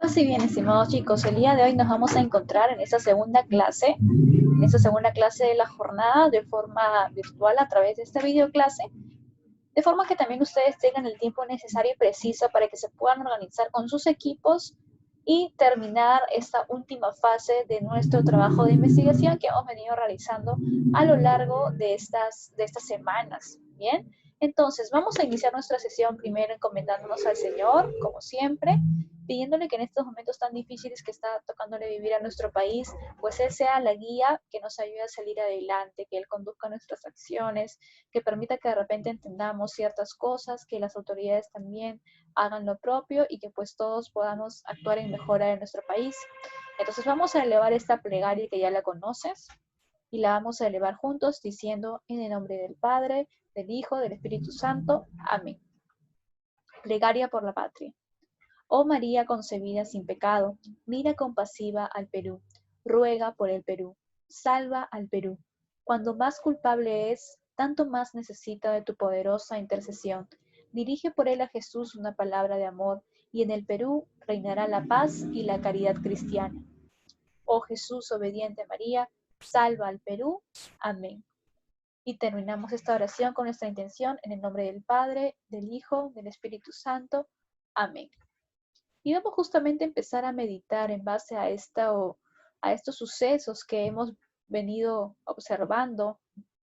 Así bien, estimados chicos, el día de hoy nos vamos a encontrar en esta segunda clase de la jornada de forma virtual a través de esta videoclase, de forma que también ustedes tengan el tiempo necesario y preciso para que se puedan organizar con sus equipos y terminar esta última fase de nuestro trabajo de investigación que hemos venido realizando a lo largo de estas semanas. Bien, entonces vamos a iniciar nuestra sesión primero encomendándonos al Señor, como siempre, pidiéndole que en estos momentos tan difíciles que está tocándole vivir a nuestro país, pues Él sea la guía que nos ayude a salir adelante, que Él conduzca nuestras acciones, que permita que de repente entendamos ciertas cosas, que las autoridades también hagan lo propio y que pues todos podamos actuar en mejora de nuestro país. Entonces vamos a elevar esta plegaria que ya la conoces y la vamos a elevar juntos diciendo en el nombre del Padre, del Hijo, del Espíritu Santo. Amén. Plegaria por la patria. Oh María concebida sin pecado, mira compasiva al Perú, ruega por el Perú, salva al Perú. Cuando más culpable es, tanto más necesita de tu poderosa intercesión. Dirige por él a Jesús una palabra de amor, y en el Perú reinará la paz y la caridad cristiana. Oh Jesús obediente a María, salva al Perú. Amén. Y terminamos esta oración con nuestra intención en el nombre del Padre, del Hijo, del Espíritu Santo. Amén. Y vamos justamente a empezar a meditar en base a estos sucesos que hemos venido observando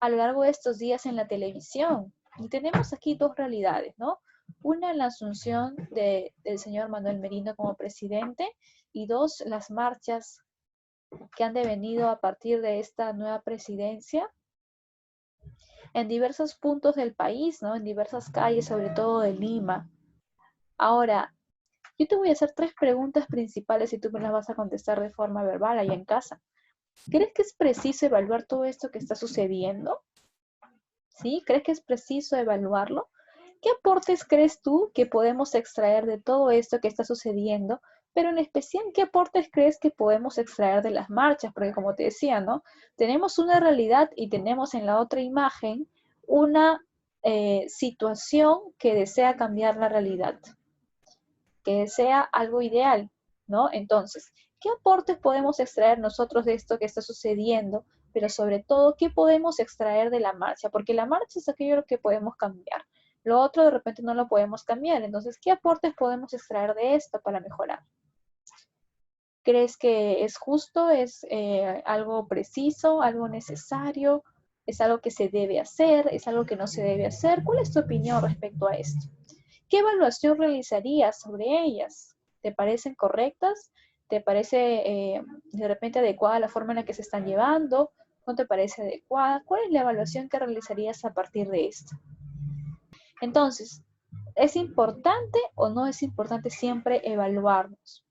a lo largo de estos días en la televisión. Y tenemos aquí dos realidades, ¿no? Una, la asunción del señor Manuel Merino como presidente, y dos, las marchas que han devenido a partir de esta nueva presidencia en diversos puntos del país, ¿no? En diversas calles, sobre todo de Lima. Ahora, yo te voy a hacer tres preguntas principales y tú me las vas a contestar de forma verbal allá en casa. ¿Crees que es preciso evaluar todo esto que está sucediendo? ¿Sí? ¿Crees que es preciso evaluarlo? ¿Qué aportes crees tú que podemos extraer de todo esto que está sucediendo? Pero en especial, ¿qué aportes crees que podemos extraer de las marchas? Porque como te decía, ¿no? Tenemos una realidad y tenemos en la otra imagen una situación que desea cambiar la realidad, que sea algo ideal, ¿no? Entonces, ¿qué aportes podemos extraer nosotros de esto que está sucediendo? Pero sobre todo, ¿qué podemos extraer de la marcha? Porque la marcha es aquello que podemos cambiar. Lo otro de repente no lo podemos cambiar. Entonces, ¿qué aportes podemos extraer de esto para mejorar? ¿Crees que es justo? ¿Es algo preciso? ¿Algo necesario? ¿Es algo que se debe hacer? ¿Es algo que no se debe hacer? ¿Cuál es tu opinión respecto a esto? ¿Qué evaluación realizarías sobre ellas? ¿Te parecen correctas? ¿Te parece de repente adecuada la forma en la que se están llevando? ¿No te parece adecuada? ¿Cuál es la evaluación que realizarías a partir de esto? Entonces, ¿es importante o no es importante siempre evaluarnos?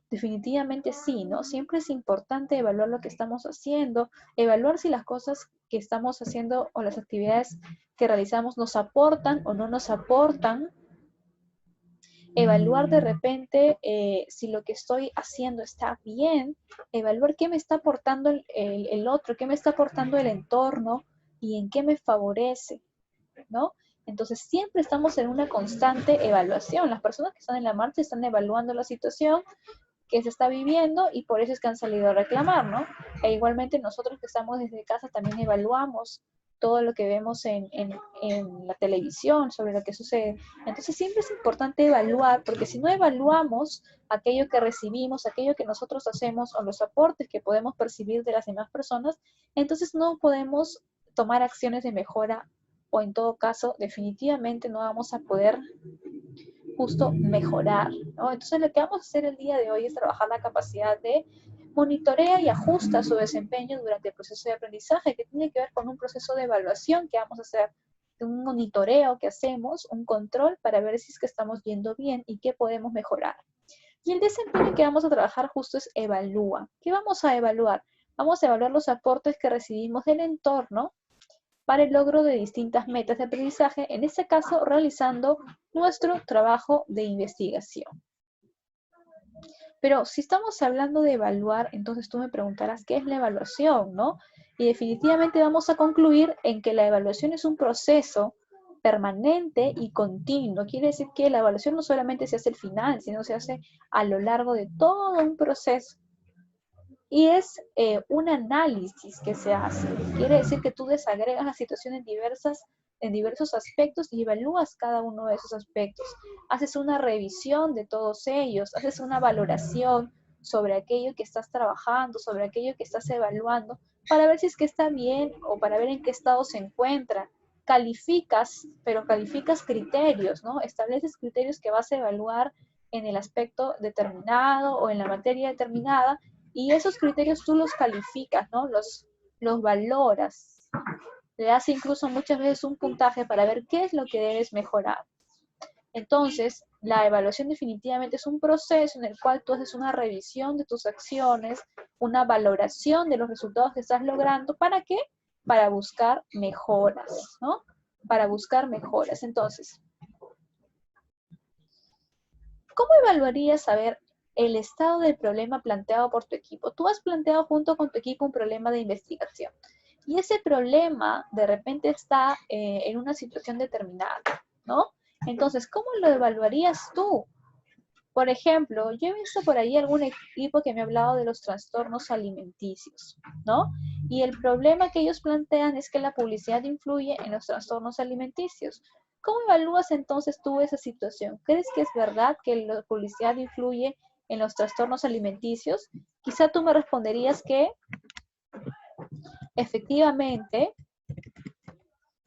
Definitivamente sí, ¿no? Siempre es importante evaluar lo que estamos haciendo, evaluar si las cosas que estamos haciendo o las actividades que realizamos nos aportan o no nos aportan, evaluar de repente si lo que estoy haciendo está bien, evaluar qué me está aportando el otro, qué me está aportando el entorno y en qué me favorece, ¿no? Entonces siempre estamos en una constante evaluación. Las personas que están en la marcha están evaluando la situación que se está viviendo y por eso es que han salido a reclamar, ¿no? E igualmente nosotros que estamos desde casa también evaluamos todo lo que vemos en la televisión sobre lo que sucede. Entonces siempre es importante evaluar, porque si no evaluamos aquello que recibimos, aquello que nosotros hacemos o los aportes que podemos percibir de las demás personas, entonces no podemos tomar acciones de mejora o en todo caso definitivamente no vamos a poder justo mejorar, ¿no? Entonces lo que vamos a hacer el día de hoy es trabajar la capacidad de monitorea y ajusta su desempeño durante el proceso de aprendizaje, que tiene que ver con un proceso de evaluación que vamos a hacer, un monitoreo que hacemos, un control para ver si es que estamos yendo bien y qué podemos mejorar. Y el desempeño que vamos a trabajar justo es evalúa. ¿Qué vamos a evaluar? Vamos a evaluar los aportes que recibimos del entorno para el logro de distintas metas de aprendizaje, en este caso realizando nuestro trabajo de investigación. Pero si estamos hablando de evaluar, entonces tú me preguntarás qué es la evaluación, ¿no? Y definitivamente vamos a concluir en que la evaluación es un proceso permanente y continuo. Quiere decir que la evaluación no solamente se hace al final, sino se hace a lo largo de todo un proceso. Y es un análisis que se hace. Quiere decir que tú desagregas las situaciones en diversos aspectos y evalúas cada uno de esos aspectos. Haces una revisión de todos ellos, haces una valoración sobre aquello que estás trabajando, sobre aquello que estás evaluando, para ver si es que está bien o para ver en qué estado se encuentra. Calificas, pero calificas criterios, ¿no? Estableces criterios que vas a evaluar en el aspecto determinado o en la materia determinada, y esos criterios tú los calificas, ¿no? Los valoras. Le das incluso muchas veces un puntaje para ver qué es lo que debes mejorar. Entonces, la evaluación definitivamente es un proceso en el cual tú haces una revisión de tus acciones, una valoración de los resultados que estás logrando. ¿Para qué? Para buscar mejoras, ¿no? Para buscar mejoras. Entonces, ¿cómo evaluarías saber el estado del problema planteado por tu equipo? Tú has planteado junto con tu equipo un problema de investigación y ese problema de repente está en una situación determinada, ¿no? Entonces, ¿cómo lo evaluarías tú? Por ejemplo, yo he visto por ahí algún equipo que me ha hablado de los trastornos alimenticios, ¿no? Y el problema que ellos plantean es que la publicidad influye en los trastornos alimenticios. ¿Cómo evalúas entonces tú esa situación? ¿Crees que es verdad que la publicidad influye en los trastornos alimenticios? Quizá tú me responderías que efectivamente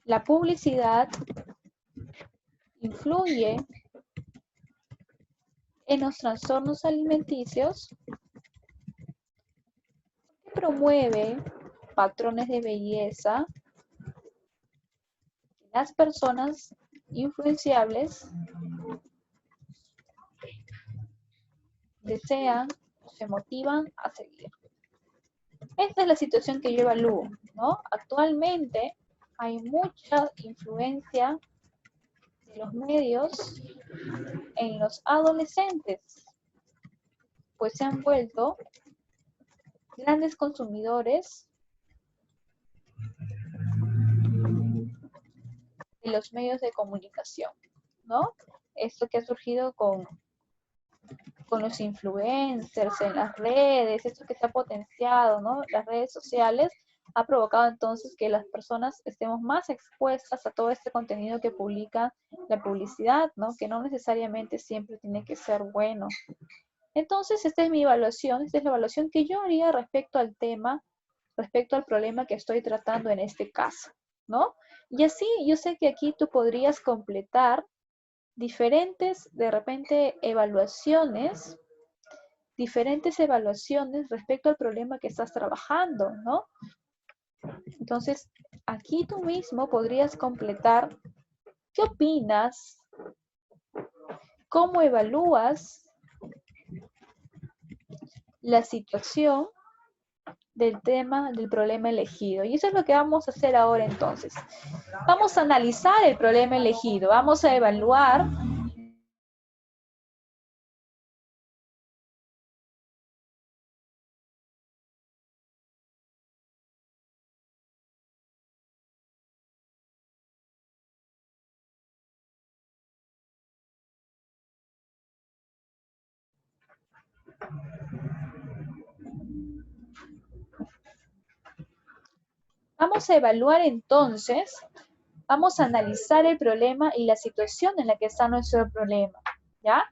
la publicidad influye en los trastornos alimenticios, promueve patrones de belleza que las personas influenciables desean o se motivan a seguir. Esta es la situación que yo evalúo, ¿no? Actualmente hay mucha influencia de los medios en los adolescentes, pues se han vuelto grandes consumidores de los medios de comunicación, ¿no? Esto que ha surgido con los influencers en las redes, esto que se ha potenciado, ¿no? Las redes sociales ha provocado entonces que las personas estemos más expuestas a todo este contenido que publica la publicidad, ¿no? Que no necesariamente siempre tiene que ser bueno. Entonces, esta es mi evaluación, esta es la evaluación que yo haría respecto al tema, respecto al problema que estoy tratando en este caso, ¿no? Y así, yo sé que aquí tú podrías completar diferentes, de repente, diferentes evaluaciones respecto al problema que estás trabajando, ¿no? Entonces, aquí tú mismo podrías completar qué opinas, cómo evalúas la situación del tema, del problema elegido. Y eso es lo que vamos a hacer ahora entonces. Vamos a analizar el problema elegido, vamos a evaluar entonces, vamos a analizar el problema y la situación en la que está nuestro problema, ¿ya?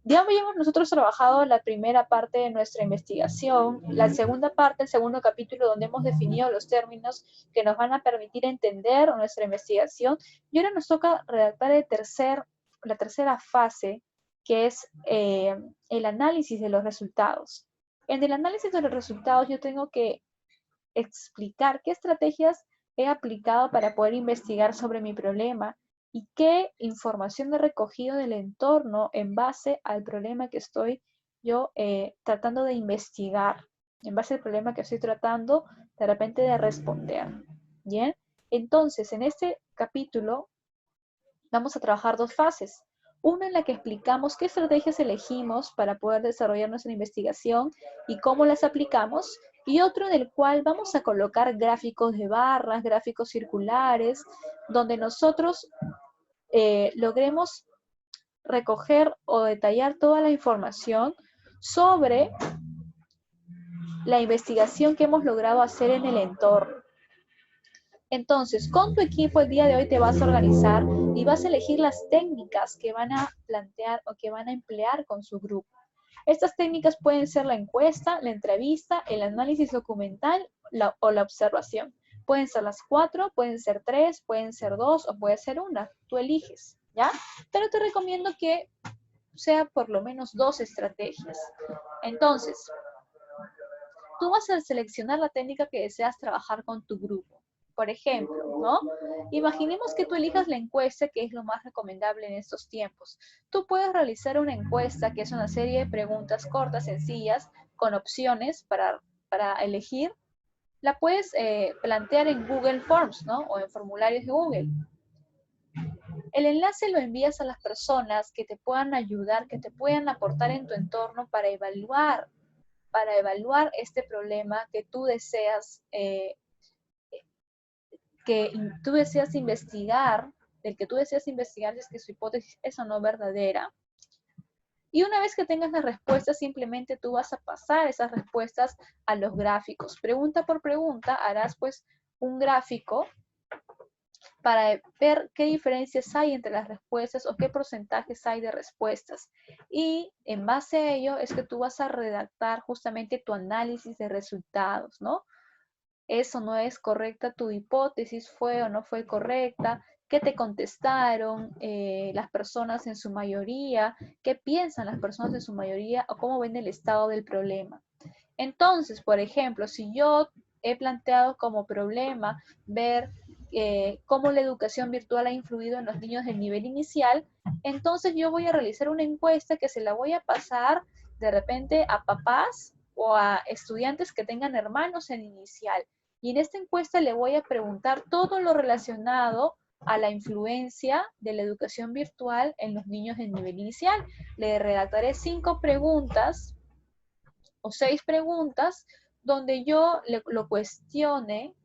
Ya habíamos nosotros trabajado la primera parte de nuestra investigación, la segunda parte, el segundo capítulo, donde hemos definido los términos que nos van a permitir entender nuestra investigación, y ahora nos toca redactar la tercera fase, que es el análisis de los resultados. En el análisis de los resultados yo tengo que explicar qué estrategias he aplicado para poder investigar sobre mi problema y qué información he recogido del entorno en base al problema que estoy yo tratando de investigar, en base al problema que estoy tratando de repente de responder. ¿Bien? Entonces, en este capítulo vamos a trabajar dos fases. Una en la que explicamos qué estrategias elegimos para poder desarrollar nuestra investigación y cómo las aplicamos, y otro en el cual vamos a colocar gráficos de barras, gráficos circulares, donde nosotros logremos recoger o detallar toda la información sobre la investigación que hemos logrado hacer en el entorno. Entonces, con tu equipo el día de hoy te vas a organizar y vas a elegir las técnicas que van a plantear o que van a emplear con su grupo. Estas técnicas pueden ser la encuesta, la entrevista, el análisis documental o la observación. Pueden ser las 4, pueden ser 3, pueden ser 2 o puede ser una. Tú eliges, ¿ya? Pero te recomiendo que sea por lo menos 2 estrategias. Entonces, tú vas a seleccionar la técnica que deseas trabajar con tu grupo. Por ejemplo, ¿no? Imaginemos que tú elijas la encuesta, que es lo más recomendable en estos tiempos. Tú puedes realizar una encuesta, que es una serie de preguntas cortas, sencillas, con opciones para elegir. La puedes plantear en Google Forms, ¿no? O en formularios de Google. El enlace lo envías a las personas que te puedan ayudar, que te puedan aportar en tu entorno para evaluar este problema que tú deseas investigar, del que tú deseas investigar si es que su hipótesis es o no verdadera. Y una vez que tengas las respuestas, simplemente tú vas a pasar esas respuestas a los gráficos. Pregunta por pregunta harás pues un gráfico para ver qué diferencias hay entre las respuestas o qué porcentajes hay de respuestas. Y en base a ello es que tú vas a redactar justamente tu análisis de resultados, ¿no? Eso no es correcta, tu hipótesis fue o no fue correcta, qué te contestaron las personas en su mayoría, qué piensan las personas en su mayoría o cómo ven el estado del problema. Entonces, por ejemplo, si yo he planteado como problema ver cómo la educación virtual ha influido en los niños del nivel inicial, entonces yo voy a realizar una encuesta que se la voy a pasar de repente a papás o a estudiantes que tengan hermanos en inicial. Y en esta encuesta le voy a preguntar todo lo relacionado a la influencia de la educación virtual en los niños del nivel inicial. Le redactaré 5 preguntas o 6 preguntas donde yo lo cuestione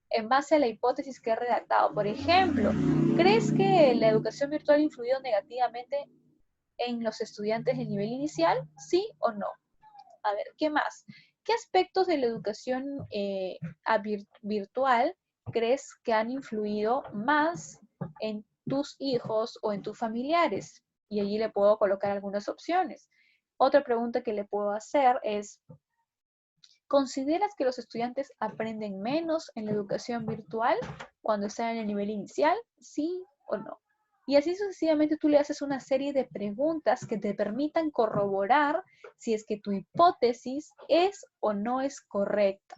en base a la hipótesis que he redactado. Por ejemplo, ¿crees que la educación virtual ha influido negativamente en los estudiantes de nivel inicial? ¿Sí o no? A ver, ¿qué más? ¿Qué aspectos de la educación virtual crees que han influido más en tus hijos o en tus familiares? Y allí le puedo colocar algunas opciones. Otra pregunta que le puedo hacer es, ¿consideras que los estudiantes aprenden menos en la educación virtual cuando están en el nivel inicial? ¿Sí o no? Y así sucesivamente tú le haces una serie de preguntas que te permitan corroborar si es que tu hipótesis es o no es correcta.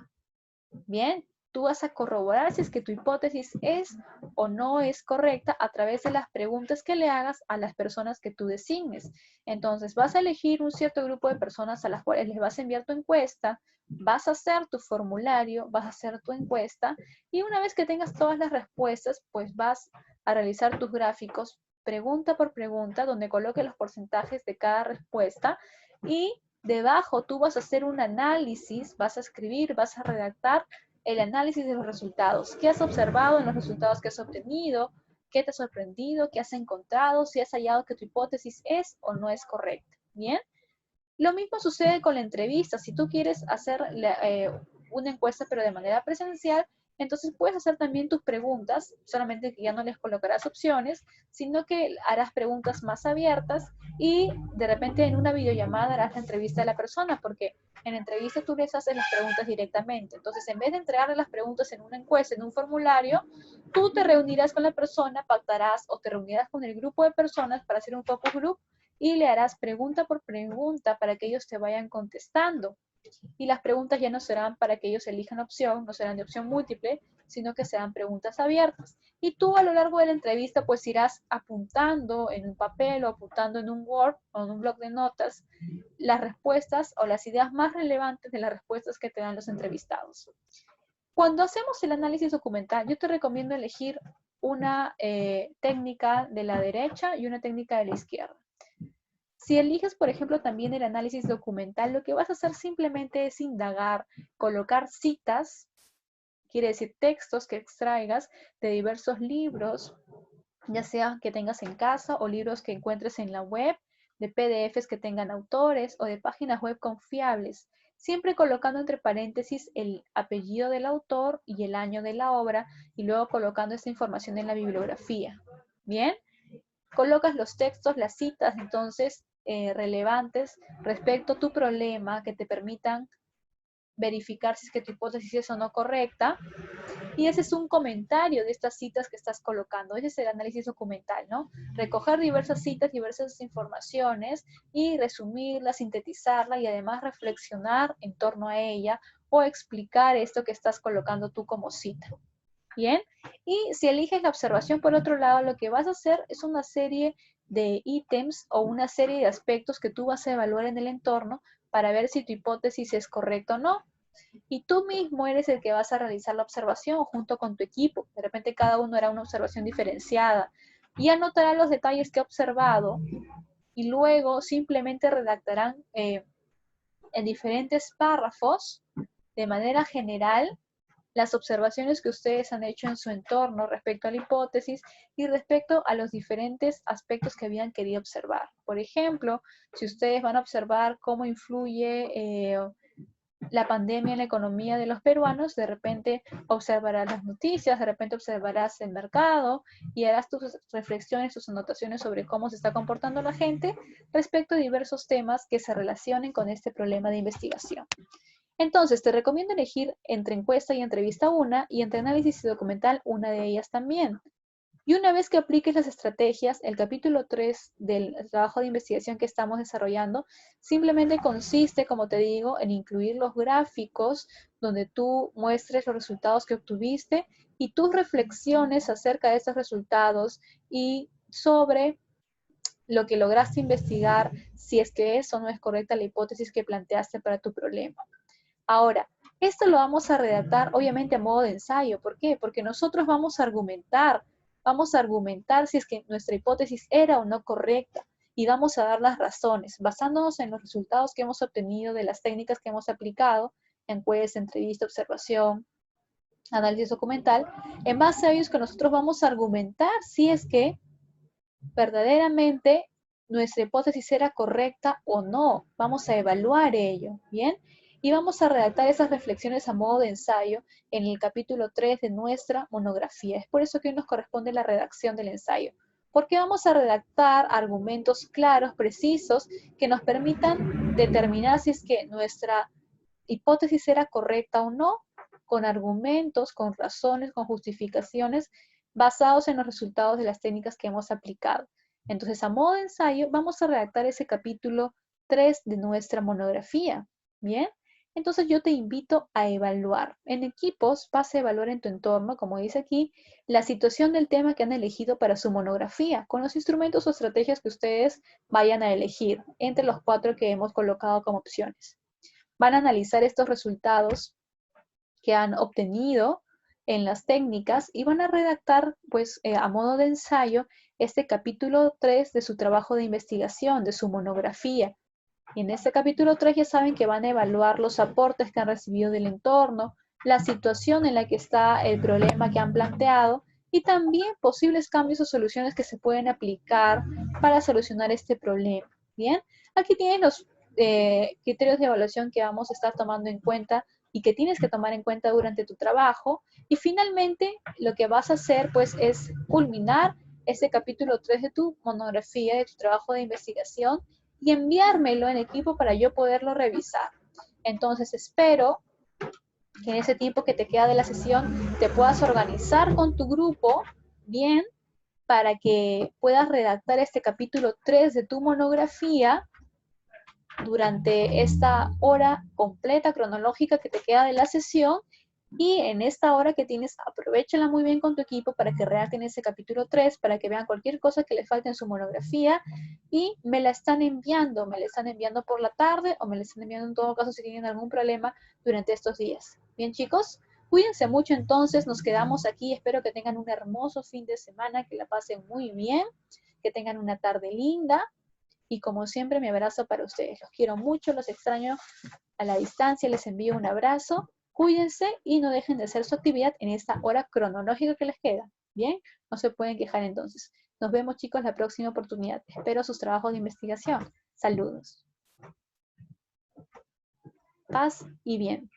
Bien, tú vas a corroborar si es que tu hipótesis es o no es correcta a través de las preguntas que le hagas a las personas que tú designes. Entonces, vas a elegir un cierto grupo de personas a las cuales les vas a enviar tu encuesta, vas a hacer tu formulario, vas a hacer tu encuesta y una vez que tengas todas las respuestas, pues vas a realizar tus gráficos pregunta por pregunta donde coloque los porcentajes de cada respuesta y debajo tú vas a hacer un análisis, vas a escribir, vas a redactar el análisis de los resultados. ¿Qué has observado en los resultados que has obtenido? ¿Qué te ha sorprendido? ¿Qué has encontrado? Si has hallado que tu hipótesis es o no es correcta. ¿Bien? Lo mismo sucede con la entrevista. Si tú quieres hacer una encuesta pero de manera presencial, entonces puedes hacer también tus preguntas, solamente que ya no les colocarás opciones, sino que harás preguntas más abiertas y de repente en una videollamada harás la entrevista a la persona, porque en entrevista tú les haces las preguntas directamente. Entonces, en vez de entregarle las preguntas en una encuesta, en un formulario, tú te reunirás con la persona, pactarás o te reunirás con el grupo de personas para hacer un focus group y le harás pregunta por pregunta para que ellos te vayan contestando. Y las preguntas ya no serán para que ellos elijan opción, no serán de opción múltiple, sino que serán preguntas abiertas. Y tú a lo largo de la entrevista pues irás apuntando en un papel o apuntando en un Word o en un bloc de notas las respuestas o las ideas más relevantes de las respuestas que te dan los entrevistados. Cuando hacemos el análisis documental, yo te recomiendo elegir una técnica de la derecha y una técnica de la izquierda. Si eliges, por ejemplo, también el análisis documental, lo que vas a hacer simplemente es indagar, colocar citas, quiere decir textos que extraigas de diversos libros, ya sea que tengas en casa o libros que encuentres en la web, de PDFs que tengan autores o de páginas web confiables, siempre colocando entre paréntesis el apellido del autor y el año de la obra y luego colocando esta información en la bibliografía. Bien, colocas los textos, las citas, entonces, relevantes respecto a tu problema que te permitan verificar si es que tu hipótesis es o no correcta. Y ese es un comentario de estas citas que estás colocando. Ese es el análisis documental, ¿no? Recoger diversas citas, diversas informaciones y resumirla, sintetizarla y además reflexionar en torno a ella o explicar esto que estás colocando tú como cita. Bien, y si eliges la observación por otro lado, lo que vas a hacer es una serie de ítems o una serie de aspectos que tú vas a evaluar en el entorno para ver si tu hipótesis es correcta o no. Y tú mismo eres el que vas a realizar la observación junto con tu equipo. De repente cada uno hará una observación diferenciada y anotará los detalles que ha observado y luego simplemente redactarán en diferentes párrafos de manera general las observaciones que ustedes han hecho en su entorno respecto a la hipótesis y respecto a los diferentes aspectos que habían querido observar. Por ejemplo, si ustedes van a observar cómo influye la pandemia en la economía de los peruanos, de repente observarás las noticias, de repente observarás el mercado y harás tus reflexiones, tus anotaciones sobre cómo se está comportando la gente respecto a diversos temas que se relacionen con este problema de investigación. Entonces, te recomiendo elegir entre encuesta y entrevista una y entre análisis y documental una de ellas también. Y una vez que apliques las estrategias, el capítulo 3 del trabajo de investigación que estamos desarrollando simplemente consiste, como te digo, en incluir los gráficos donde tú muestres los resultados que obtuviste y tus reflexiones acerca de estos resultados y sobre lo que lograste investigar, si es que es o no es correcta la hipótesis que planteaste para tu problema. Ahora, esto lo vamos a redactar obviamente a modo de ensayo. ¿Por qué? Porque nosotros vamos a argumentar si es que nuestra hipótesis era o no correcta y vamos a dar las razones, basándonos en los resultados que hemos obtenido de las técnicas que hemos aplicado, encuesta, entrevista, observación, análisis documental. En base a ellos que nosotros vamos a argumentar si es que verdaderamente nuestra hipótesis era correcta o no. Vamos a evaluar ello, ¿bien? Y vamos a redactar esas reflexiones a modo de ensayo en el capítulo 3 de nuestra monografía. Es por eso que hoy nos corresponde la redacción del ensayo, porque vamos a redactar argumentos claros, precisos, que nos permitan determinar si es que nuestra hipótesis era correcta o no, con argumentos, con razones, con justificaciones, basados en los resultados de las técnicas que hemos aplicado. Entonces, a modo de ensayo, vamos a redactar ese capítulo 3 de nuestra monografía. ¿Bien? Entonces yo te invito a evaluar. En equipos vas a evaluar en tu entorno, como dice aquí, la situación del tema que han elegido para su monografía, con los instrumentos o estrategias que ustedes vayan a elegir, entre los 4 que hemos colocado como opciones. Van a analizar estos resultados que han obtenido en las técnicas y van a redactar, pues, a modo de ensayo, este capítulo 3 de su trabajo de investigación, de su monografía. Y en este capítulo 3 ya saben que van a evaluar los aportes que han recibido del entorno, la situación en la que está el problema que han planteado y también posibles cambios o soluciones que se pueden aplicar para solucionar este problema. Bien, aquí tienen los criterios de evaluación que vamos a estar tomando en cuenta y que tienes que tomar en cuenta durante tu trabajo. Y finalmente, lo que vas a hacer, pues, es culminar este capítulo 3 de tu monografía, de tu trabajo de investigación, y enviármelo en equipo para yo poderlo revisar. Entonces, espero que en ese tiempo que te queda de la sesión te puedas organizar con tu grupo bien para que puedas redactar este capítulo 3 de tu monografía durante esta hora completa cronológica que te queda de la sesión. Y en esta hora que tienes, aprovechala muy bien con tu equipo para que redacten ese capítulo 3, para que vean cualquier cosa que les falte en su monografía y me la están enviando por la tarde o me la están enviando en todo caso si tienen algún problema durante estos días. Bien, chicos, cuídense mucho entonces, nos quedamos aquí, espero que tengan un hermoso fin de semana, que la pasen muy bien, que tengan una tarde linda y como siempre mi abrazo para ustedes. Los quiero mucho, los extraño a la distancia, les envío un abrazo. Cuídense y no dejen de hacer su actividad en esta hora cronológica que les queda. Bien, no se pueden quejar entonces. Nos vemos, chicos, la próxima oportunidad. Espero sus trabajos de investigación. Saludos. Paz y bien.